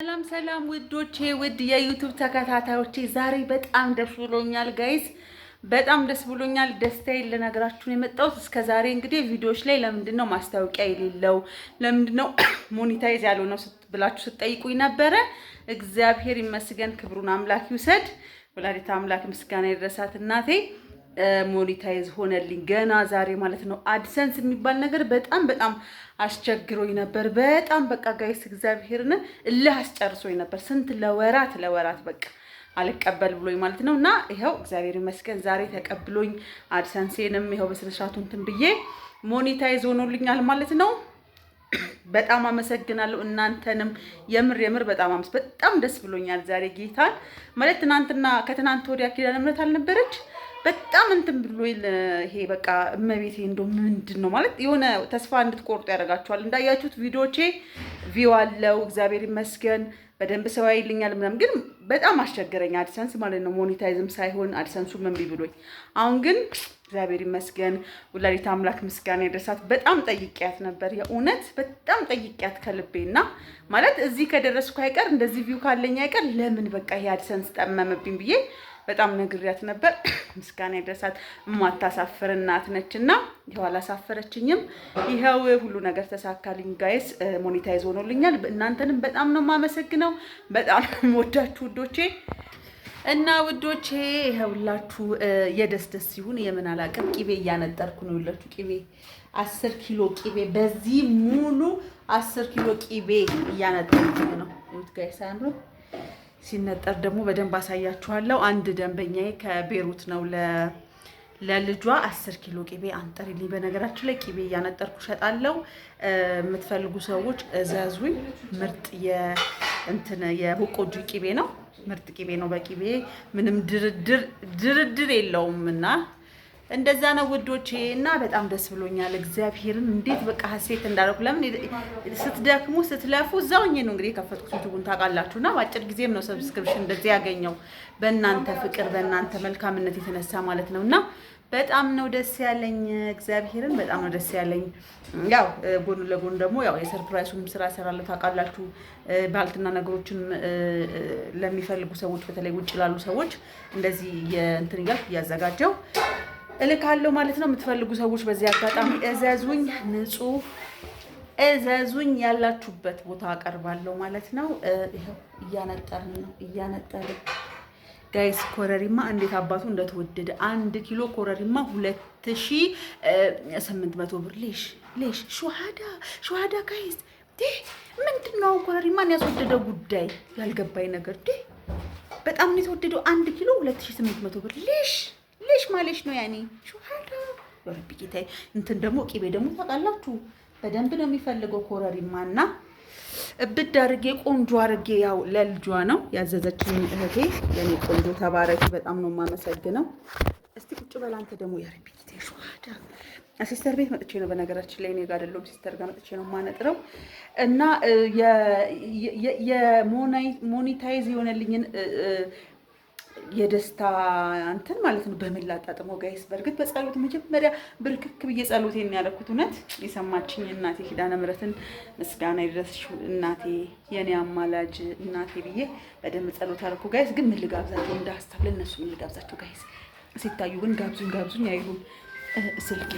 ሰላም ሰላም ውዶቼ ውድ የዩቲዩብ ተከታታዮቼ ዛሬ በጣም ደስ ብሎኛል ጋይስ በጣም ደስ ብሎኛል። ደስታዬን ልነግራችሁ ነው የመጣሁት። እስከ ዛሬ እንግዲህ ቪዲዮዎች ላይ ለምንድነው ማስታወቂያ የሌለው ለምንድነው ሞኔታይዝ ያልሆነው ብላችሁ ስትጠይቁኝ ነበረ። እግዚአብሔር ይመስገን ክብሩን አምላክ ይውሰድ። ወላዲተ አምላክ ምስጋና ይድረሳት እናቴ። ሞኔታይዝ ሆነልኝ ገና ዛሬ ማለት ነው። አድሰንስ የሚባል ነገር በጣም አስቸግሮኝ ነበር። በጣም በቃ ጋይስ እግዚአብሔርን እልህ አስጨርሶኝ ነበር። ስንት ለወራት በቃ አልቀበል ብሎኝ ማለት ነው። እና ይሄው እግዚአብሔር ይመስገን ዛሬ ተቀብሎኝ አድሰንሴንም ይሄው በስነ ስርዓቱ እንትን ብዬ ሞኔታይዝ ሆኖልኛል ማለት ነው። በጣም አመሰግናለሁ እናንተንም የምር በጣም ደስ ብሎኛል ዛሬ ጌታን ማለት ትናንትና ከትናንት ወዲያ ኪዳነ ምሕረት አልነበረች በጣም እንትን ብሎ ይሄ በቃ እመቤቴ እንደው ምንድነው ማለት የሆነ ተስፋ እንድትቆርጡ ያደርጋችኋል። እንዳያችሁት ቪዲዮቼ ቪው አለው እግዚአብሔር ይመስገን በደንብ ሰው አይልኛል ምናምን፣ ግን በጣም አስቸገረኝ አድሰንስ ማለት ነው። ሞኔታይዝም ሳይሆን አድሰንሱ ምን ቢብሎኝ፣ አሁን ግን እግዚአብሔር ይመስገን ወላዲተ አምላክ ምስጋና ይድረሳት። በጣም ጠይቂያት ነበር የእውነት በጣም ጠይቂያት ከልቤና ማለት እዚህ ከደረስኩ አይቀር እንደዚህ ቪው ካለኝ አይቀር ለምን በቃ ይሄ አድሰንስ ጠመመብኝ ብዬ በጣም ነግሬያት ነበር። ምስጋና ይድረሳት። የማታሳፍር እናት ነችና ይሄው አላሳፈረችኝም። ይሄው ሁሉ ነገር ተሳካልኝ ጋይስ፣ ሞኔታይዝ ሆኖልኛል። እናንተንም በጣም ነው የማመሰግነው። በጣም ወዳችሁ ውዶቼ እና ውዶቼ ይሄውላችሁ የደስ ይሁን የምን አላውቅም። ቂቤ እያነጠርኩ ነው ይላችሁ። ቂቤ 10 ኪሎ ቂቤ በዚህ ሙሉ 10 ኪሎ ቂቤ እያነጠርኩ ነው። ይሁት ጋይስ አምሮ ሲነጠር ደግሞ በደንብ አሳያችኋለሁ። አንድ ደንበኛዬ ከቤሩት ነው ለልጇ 10 ኪሎ ቂቤ አንጠሪልኝ። በነገራችን ላይ ቂቤ እያነጠርኩ ሸጣለሁ። የምትፈልጉ ሰዎች እዘዙኝ። ምርጥ የበቆጂ ቂቤ ነው። ምርጥ ቂቤ ነው። በቂቤ ምንም ድርድር የለውም እና እንደዛ ነው ውዶቼ። እና በጣም ደስ ብሎኛል እግዚአብሔርን እንዴት በቃ ሀሴት እንዳደረኩ። ለምን ስትደክሙ ስትለፉ እዛውኝ ነው እንግዲህ የከፈትኩት ዩቲዩብን ታውቃላችሁና በአጭር ጊዜም ነው ሰብስክሪፕሽን እንደዚህ ያገኘው በእናንተ ፍቅር በእናንተ መልካምነት የተነሳ ማለት ነው። እና በጣም ነው ደስ ያለኝ እግዚአብሔርን በጣም ነው ደስ ያለኝ። ያው ጎን ለጎን ደግሞ ያው የሰርፕራይሱም ስራ እሰራለሁ ታውቃላችሁ። ባልትና ነገሮችን ለሚፈልጉ ሰዎች በተለይ ውጭ ላሉ ሰዎች እንደዚህ እንትን እያልኩ እያዘጋጀው እልካለሁ ማለት ነው። የምትፈልጉ ሰዎች በዚህ አጋጣሚ እዘዙኝ፣ ንጹህ እዘዙኝ፣ ያላችሁበት ቦታ አቀርባለሁ ማለት ነው። ይሄው እያነጠርን ጋይስ። ኮረሪማ እንዴት አባቱ እንደተወደደ 1 ኪሎ ኮረሪማ 2800 ብር። ሌሽ ሹሃዳ ጋይስ ምንድነው ኮረሪማን ያስወደደው ጉዳይ ያልገባኝ ነገር በጣም ነው የተወደደው። 1 ኪሎ 2800 ብር ሌሽ ማለሽ ነው ያኔ ሹሃዳ ወረብ ጌታዬ። እንትን ደግሞ ቂቤ ደግሞ ታውቃላችሁ በደንብ ነው የሚፈልገው ኮረሪማና እብድ አድርጌ ቆንጆ አድርጌ ያው ለልጇ ነው ያዘዘችኝ እህቴ። የኔ ቆንጆ ተባረኪ፣ በጣም ነው የማመሰግነው። እስቲ ቁጭ በል አንተ ደግሞ የረቢ ጌታዬ ሹሃዳ። ሲስተር ቤት መጥቼ ነው በነገራችን ላይ እኔ ጋር አይደለም ሲስተር ጋር መጥቼ ነው የማነጥረው። እና የሞኔታይዝ የሆነልኝን የደስታ እንትን ማለት ነው በምን ላጣጥመው ጋይስ። በእርግጥ በጸሎት መጀመሪያ ብርክክ ብዬ ጸሎቴን ያለኩት እውነት የሰማችኝ እናቴ ኪዳነ ምሕረትን ምስጋና ይድረስሽ እናቴ የኔ አማላጅ እናቴ ብዬ በደንብ ጸሎት አልኩ ጋይስ። ግን ምን ልጋብዛቸው እንደ ሀሳብ ለነሱ ምን ልጋብዛቸው ጋይስ። ሲታዩ ግን ጋብዙኝ አይሉም። ስልኬ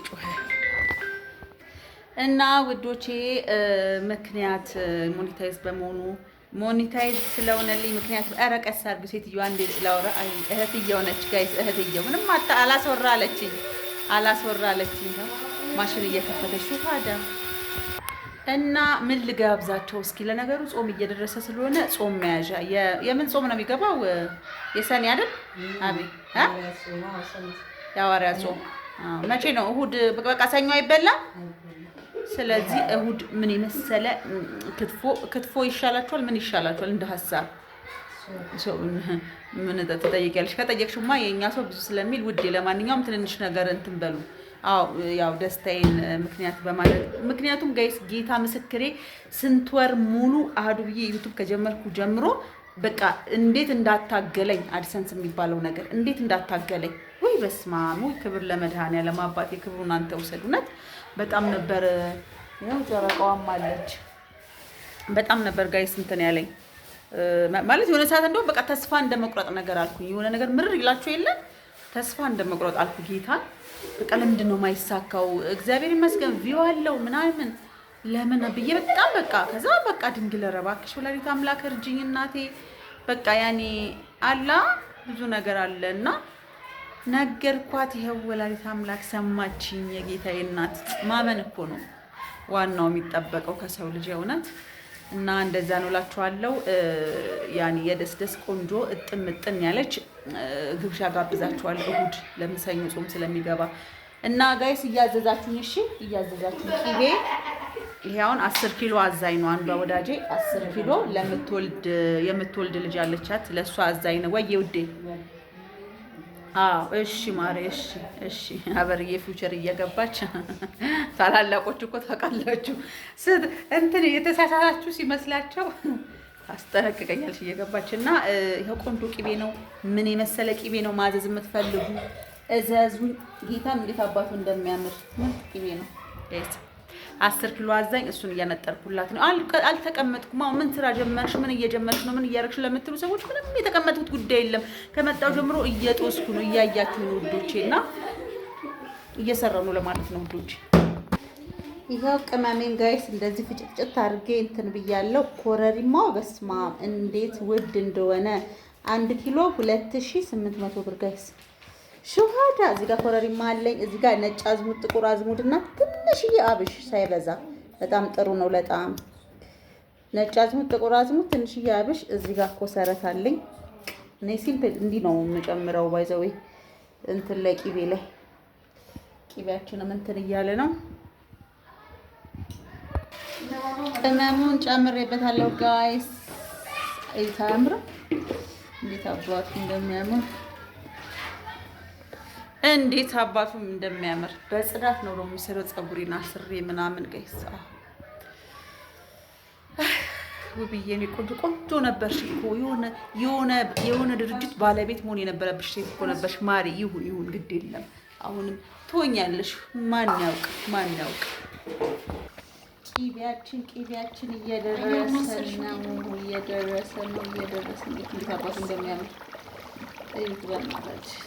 ጮኸ እና ውዶቼ ምክንያት ሞኔታይዝ በመሆኑ ሞኔታይዝ ስለሆነልኝ ምክንያት ኧረ ቀስ አድርጉ ሴትዮዋ እንደ ላውራ እህትዬው ነች ጋይስ። እህትዬው ምንም አላስወራ አለችኝ ማሽን እየከፈተች ታዲያ። እና ምን ልጋብዛቸው እስኪ። ለነገሩ ጾም እየደረሰ ስለሆነ ጾም መያዣ የምን ጾም ነው የሚገባው? የሰኔ አይደል? አቤት የሐዋርያ ጾም መቼ ነው? እሑድ በቃ ሰኞ አይበላም። ስለዚህ እሑድ ምን የመሰለ ክትፎ ይሻላችኋል? ምን ይሻላችኋል? እንደ ሀሳብ ምን ትጠይቂያለሽ? ከጠየቅሽማ የእኛ ሰው ብዙ ስለሚል ውዴ፣ ለማንኛውም ትንንሽ ነገር እንትን በሉ። አዎ ያው ደስታዬን ምክንያት በማድረግ ምክንያቱም ጋይስ ጌታ ምስክሬ ስንት ወር ሙሉ አህዱ ብዬ ዩቲዩብ ከጀመርኩ ጀምሮ በቃ እንዴት እንዳታገለኝ አድሰንስ የሚባለው ነገር እንዴት እንዳታገለኝ። ወይ በስመ አብ። ክብር ለመድኃኒዓለም አባቴ፣ ክብሩን አንተ ውሰድ። እውነት በጣም ነበር። ያው ጨረቃዋም አለች በጣም ነበር ጋይስ እንትን ያለኝ ማለት የሆነ ሰዓት እንደው በቃ ተስፋ እንደመቁረጥ ነገር አልኩኝ። የሆነ ነገር ምርር ይላችሁ የለ ተስፋ እንደመቁረጥ አልኩ። ጌታን በቃ ለምንድን ነው የማይሳካው? እግዚአብሔር ይመስገን ቪው አለው ምናምን ለምን ብዬ በጣም በቃ ከዛ በቃ ድንግል ኧረ እባክሽ ወላዲተ አምላክ እርጅኝ እናቴ በቃ ያኔ አላ ብዙ ነገር አለ እና ነገርኳት። ይኸው ወላዲተ አምላክ ሰማችኝ። የጌታዬ እናት ማመን እኮ ነው ዋናው የሚጠበቀው ከሰው ልጅ እውነት እና እንደዛ ነው እላችኋለሁ። ያኔ የደስደስ ቆንጆ እጥም ያለች ግብዣ ጋብዛችኋለሁ እሁድ ለምሰኞ ጾም ስለሚገባ እና ጋይስ እያዘዛችሁኝ እሺ እያዘዛችሁኝ ቂቤ ይሄ አሁን 10 ኪሎ አዛኝ ነው። አንዷ ወዳጄ 10 ኪሎ የምትወልድ ልጅ አለቻት ለሷ አዛኝ ነው ወይ ውዴ? አዎ እሺ ማሬ እሺ አበርዬ ፊውቸር እየገባች ታላላቆች እኮ ታውቃላችሁ እንትን የተሳሳታችሁ ሲመስላቸው ታስጠነቅቀኛለች እየገባች እና ይሄው ቆንጆ ቂቤ ነው። ምን የመሰለ ቂቤ ነው። ማዘዝ የምትፈልጉ እዘዙኝ። ጌታን እንዴት አባቱ እንደሚያምር ምን ቂቤ ነው ጋይስ 10 ኪሎ አዛኝ እሱን እያነጠርኩላት ነው። አልተቀመጥኩም። አሁን ምን ስራ ጀመርሽ? ምን እየጀመርሽ ነው? ምን እያደረግሽ ለምትሉ ሰዎች ምንም የተቀመጥኩት ጉዳይ የለም። ከመጣው ጀምሮ እየጦስኩ ነው። እያያችሁ ነው ውዶቼ እና እየሰራሁ ነው ለማለት ነው ውዶቼ። ይሄው ቅመሜን ጋይስ እንደዚህ ፍጭጭት አድርጌ እንትን ብያለሁ። ኮረሪማው በስማ እንዴት ውድ እንደሆነ 1 ኪሎ 2800 ብር ጋይስ ሹሃዳ። እዚህ ጋር ኮረሪማ አለኝ። እዚህ ጋር ነጭ አዝሙድ፣ ጥቁር አዝሙድ እና ትንሽዬ አብሽ ሳይበዛ በጣም ጥሩ ነው ለጣም። ነጭ አዝሙድ፣ ጥቁር አዝሙድ፣ ትንሽዬ አብሽ። እዚህ ጋር ኮሰረት አለኝ። እኔ ሲምፕል እንዲህ ነው የምጨምረው። ባይዘው እንትን ላይ ቂቤ ላይ ቂቤያችንም እንትን እያለ ነው። ቅመሙን ጨምሬበታለሁ ጋይስ። አይታምር እንዴት አባቱ እንደሚያምር እንዴት አባቱም እንደሚያምር በጽዳት ነው የሚሰራው። ፀጉሬን አስሬ ምናምን ጋይስ ውብዬ እኔ ቆንጆ ነበርሽ እኮ የሆነ ድርጅት ባለቤት መሆን የነበረብሽ ሴት እኮ ነበርሽ ማሪ። ይሁን ግድ የለም አሁንም ትሆኛለሽ። ማን ያውቅ ቂቤያችን እየደረሰ ነው። እንዴት አባቱ እንደሚያምር እዩት በእናታችሁ።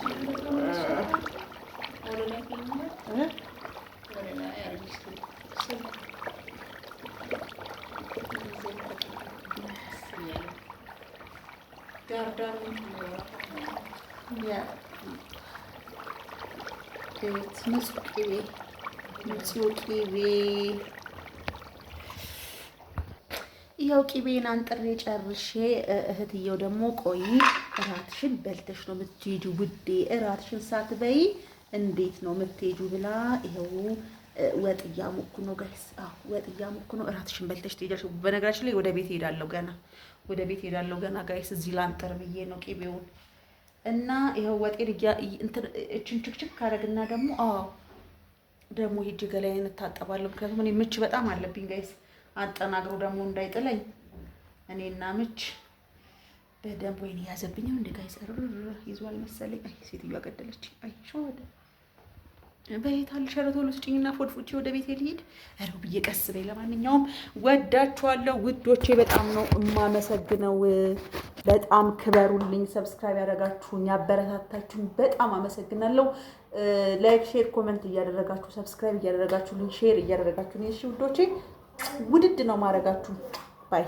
ንጹህ ቂቤ ይኸው ቂቤን አንጥሬ ጨርሼ፣ እህትየው ደግሞ ቆይ እራትሽን በልተሽ ነው የምትሄጂው ውዴ፣ እራትሽን ሳትበይ እንዴት ነው የምትሄጂው ብላ ይኸው ወጥ እያሞኩ ነው ጋይስ። ወጥ እያሞኩ ነው። እራትሽን በልተሽ ትሄጃለሽ። በነገራችን ላይ ወደ ቤት ሄዳለሁ ገና ጋይስ። እዚህ ላንጥር ብዬ ነው ቂቤውን እና ይኸው ወጤን እንትን እችን ችክችክ ካረግና ደግሞ ሂጅ ገላዬን እታጠባለሁ። ምክንያቱም እኔ ምች በጣም አለብኝ ጋይስ። አጠናግሮ ደግሞ እንዳይጥለኝ እኔና ምች በደንብ ወይኔ ያዘብኝም እንደ ጋይስ ይዟል መሰለኝ። አይ ሴትዮዋ ገደለች። አይ ሾደ በይታል ሸረቶሎ ስጭኝና ፎድፎቼ ወደ ቤት ልሂድ። አረው ብዬ ቀስ በይ። ለማንኛውም ወዳችኋለሁ ውዶቼ፣ በጣም ነው የማመሰግነው። በጣም ክበሩልኝ። ሰብስክራይብ ያደረጋችሁኝ ያበረታታችሁኝ በጣም አመሰግናለሁ። ላይክ፣ ሼር፣ ኮሜንት እያደረጋችሁ ሰብስክራይብ እያደረጋችሁልኝ ሼር እያደረጋችሁኝ እሺ ውዶቼ፣ ውድድ ነው ማድረጋችሁ። ባይ